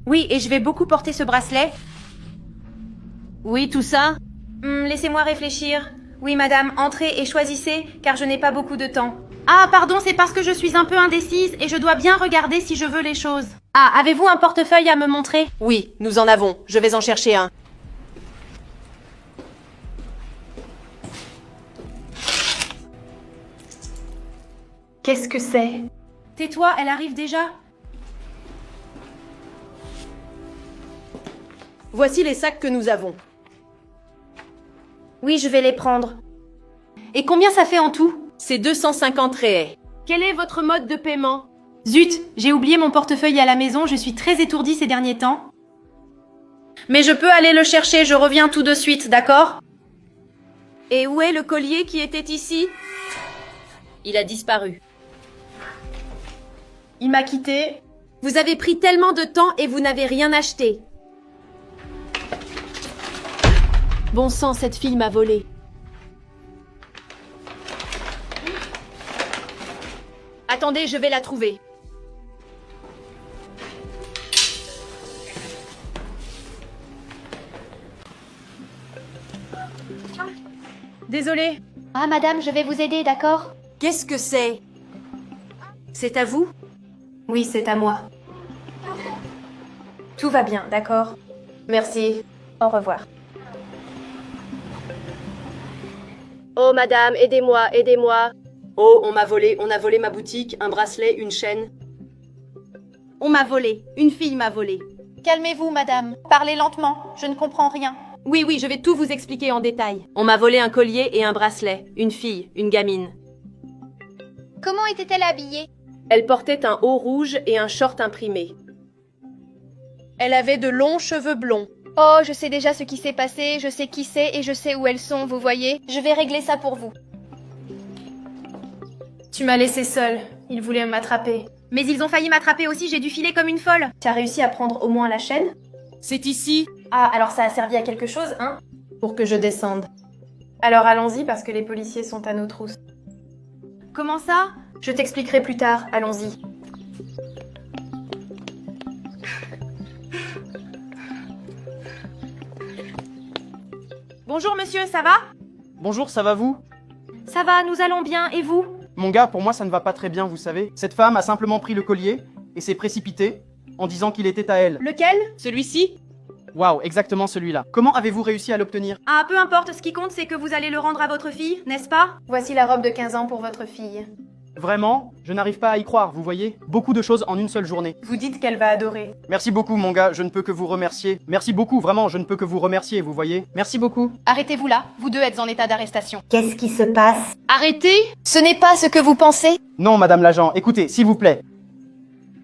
Oui, et je vais beaucoup porter ce bracelet. Oui, tout ça? Laissez-moi réfléchir. Oui, madame, entrez et choisissez, car je n'ai pas beaucoup de temps. Ah, pardon, c'est parce que je suis un peu indécise et je dois bien regarder si je veux les choses. Ah, avez-vous un portefeuille à me montrer? Oui, nous en avons. Je vais en chercher un. Qu'est-ce que c'est? Tais-toi, elle arrive déjà. Voici les sacs que nous avons. Oui, je vais les prendre. Et combien ça fait en tout? C'est 250 réais. Quel est votre mode de paiement? Zut, j'ai oublié mon portefeuille à la maison, je suis très étourdie ces derniers temps. Mais je peux aller le chercher, je reviens tout de suite, d'accord? Et où est le collier qui était ici? Il a disparu. Il m'a quitté. Vous avez pris tellement de temps et vous n'avez rien acheté. Bon sang, cette fille m'a volé. Attendez, je vais la trouver. Désolée. Ah, madame, je vais vous aider, d'accord? Qu'est-ce que c'est? C'est à vous? Oui, c'est à moi. Tout va bien, d'accord? Merci. Au revoir. Oh, madame, aidez-moi, aidez-moi. Oh, on a volé ma boutique, un bracelet, une chaîne. On m'a volé, une fille m'a volé. Calmez-vous, madame. Parlez lentement, je ne comprends rien. Oui, oui, je vais tout vous expliquer en détail. On m'a volé un collier et un bracelet, une fille, une gamine. Comment était-elle habillée? Elle portait un haut rouge et un short imprimé. Elle avait de longs cheveux blonds. Oh, je sais déjà ce qui s'est passé, je sais qui c'est et je sais où elles sont, vous voyez? Je vais régler ça pour vous. Tu m'as laissée seule. Ils voulaient m'attraper. Mais ils ont failli m'attraper aussi, j'ai dû filer comme une folle. Tu as réussi à prendre au moins la chaîne? C'est ici. Ah, alors ça a servi à quelque chose, hein? Pour que je descende. Alors allons-y parce que les policiers sont à nos trousses. Comment ça? Je t'expliquerai plus tard, allons-y. Bonjour monsieur, ça va? Bonjour, ça va vous? Ça va, nous allons bien, et vous? Mon gars, pour moi ça ne va pas très bien, vous savez. Cette femme a simplement pris le collier et s'est précipitée en disant qu'il était à elle. Lequel? Celui-ci? Waouh, exactement celui-là. Comment avez-vous réussi à l'obtenir? Ah, peu importe, ce qui compte c'est que vous allez le rendre à votre fille, n'est-ce pas? Voici la robe de 15 ans pour votre fille. Vraiment? Je n'arrive pas à y croire, vous voyez? Beaucoup de choses en une seule journée. Vous dites qu'elle va adorer. Merci beaucoup mon gars, je ne peux que vous remercier. Merci beaucoup, vraiment, je ne peux que vous remercier, vous voyez? Merci beaucoup. Arrêtez-vous là, vous deux êtes en état d'arrestation. Qu'est-ce qui se passe? Arrêtez! Ce n'est pas ce que vous pensez. Non, madame l'agent, écoutez, s'il vous plaît.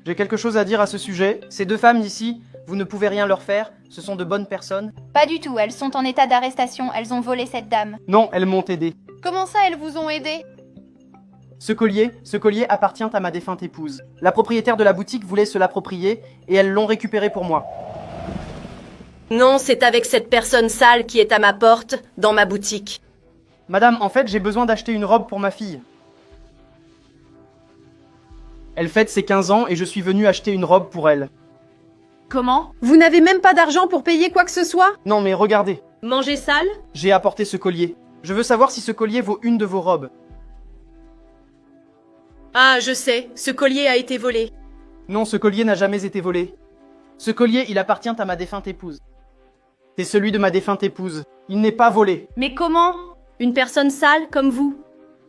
J'ai quelque chose à dire à ce sujet. Ces deux femmes ici, vous ne pouvez rien leur faire, ce sont de bonnes personnes. Pas du tout, elles sont en état d'arrestation, elles ont volé cette dame. Non, elles m'ont aidé. Comment ça, elles vous ont aidé? Ce collier appartient à ma défunte épouse. La propriétaire de la boutique voulait se l'approprier et elles l'ont récupéré pour moi. Non, c'est avec cette personne sale qui est à ma porte, dans ma boutique. Madame, en fait, j'ai besoin d'acheter une robe pour ma fille. Elle fête ses 15 ans et je suis venu acheter une robe pour elle. Comment? Vous n'avez même pas d'argent pour payer quoi que ce soit? Non mais regardez, Manger sale? j'ai apporté ce collier. Je veux savoir si ce collier vaut une de vos robes. Ah, je sais, ce collier a été volé. Non, ce collier n'a jamais été volé. Ce collier, il appartient à ma défunte épouse. C'est celui de ma défunte épouse. Il n'est pas volé. Mais comment? Une personne sale comme vous?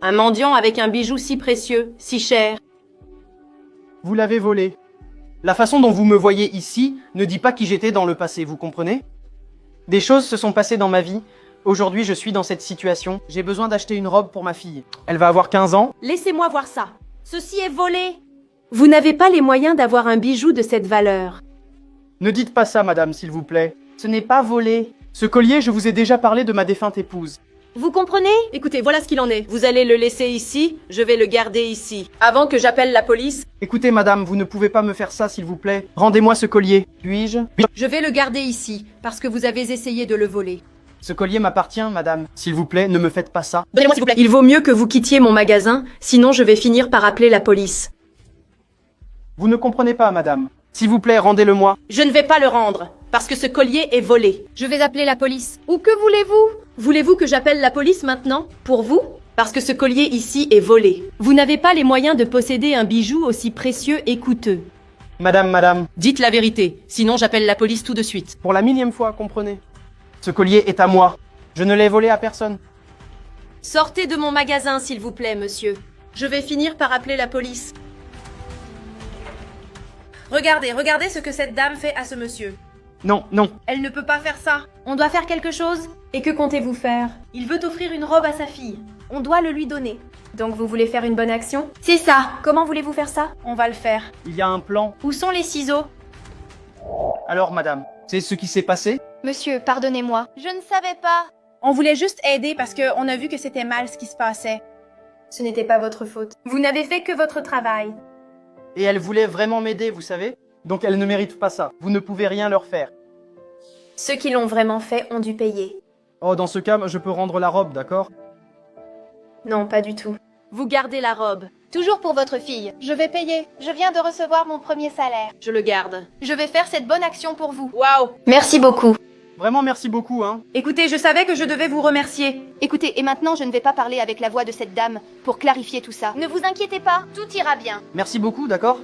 Un mendiant avec un bijou si précieux, si cher. Vous l'avez volé. La façon dont vous me voyez ici ne dit pas qui j'étais dans le passé, vous comprenez? Des choses se sont passées dans ma vie. Aujourd'hui, je suis dans cette situation. J'ai besoin d'acheter une robe pour ma fille. Elle va avoir 15 ans. Laissez-moi voir ça. Ceci est volé. Vous n'avez pas les moyens d'avoir un bijou de cette valeur. Ne dites pas ça, madame, s'il vous plaît. Ce n'est pas volé. Ce collier, je vous ai déjà parlé de ma défunte épouse. Vous comprenez? Écoutez, voilà ce qu'il en est. Vous allez le laisser ici, je vais le garder ici. Avant que j'appelle la police, Écoutez, madame, vous ne pouvez pas me faire ça, s'il vous plaît. Rendez-moi ce collier. Puis-je? je vais le garder ici, parce que vous avez essayé de le voler. Ce collier m'appartient, madame. S'il vous plaît, ne me faites pas ça. Donnez-moi s'il vous plaît. Il vaut mieux que vous quittiez mon magasin, sinon je vais finir par appeler la police. Vous ne comprenez pas, madame. S'il vous plaît, rendez-le-moi. Je ne vais pas le rendre, parce que ce collier est volé. Je vais appeler la police. Ou que voulez-vous? Voulez-vous que j'appelle la police maintenant? Pour vous? Parce que ce collier ici est volé. Vous n'avez pas les moyens de posséder un bijou aussi précieux et coûteux. Madame, Dites la vérité, sinon j'appelle la police tout de suite. pour la millième fois, comprenez. Ce collier est à moi. Je ne l'ai volé à personne. Sortez de mon magasin, s'il vous plaît, monsieur. Je vais finir par appeler la police. Regardez ce que cette dame fait à ce monsieur. Non. Elle ne peut pas faire ça. On doit faire quelque chose. Et que comptez-vous faire? Il veut offrir une robe à sa fille. On doit le lui donner. Donc vous voulez faire une bonne action? C'est ça. Comment voulez-vous faire ça? On va le faire. Il y a un plan. Où sont les ciseaux? Alors, madame, c'est ce qui s'est passé? Monsieur, pardonnez-moi. Je ne savais pas. On voulait juste aider parce qu'on a vu que c'était mal ce qui se passait. Ce n'était pas votre faute. Vous n'avez fait que votre travail. Et elle voulait vraiment m'aider, vous savez? Donc elle ne mérite pas ça. Vous ne pouvez rien leur faire. Ceux qui l'ont vraiment fait ont dû payer. Oh, dans ce cas, je peux rendre la robe, d'accord? Non, pas du tout. Vous gardez la robe. Toujours pour votre fille. Je vais payer. Je viens de recevoir mon premier salaire. Je le garde. Je vais faire cette bonne action pour vous. Waouh! Merci beaucoup. Vraiment, merci beaucoup, hein. Écoutez, je savais que je devais vous remercier. Écoutez, et maintenant je ne vais pas parler avec la voix de cette dame pour clarifier tout ça. Ne vous inquiétez pas, tout ira bien. Merci beaucoup, d'accord?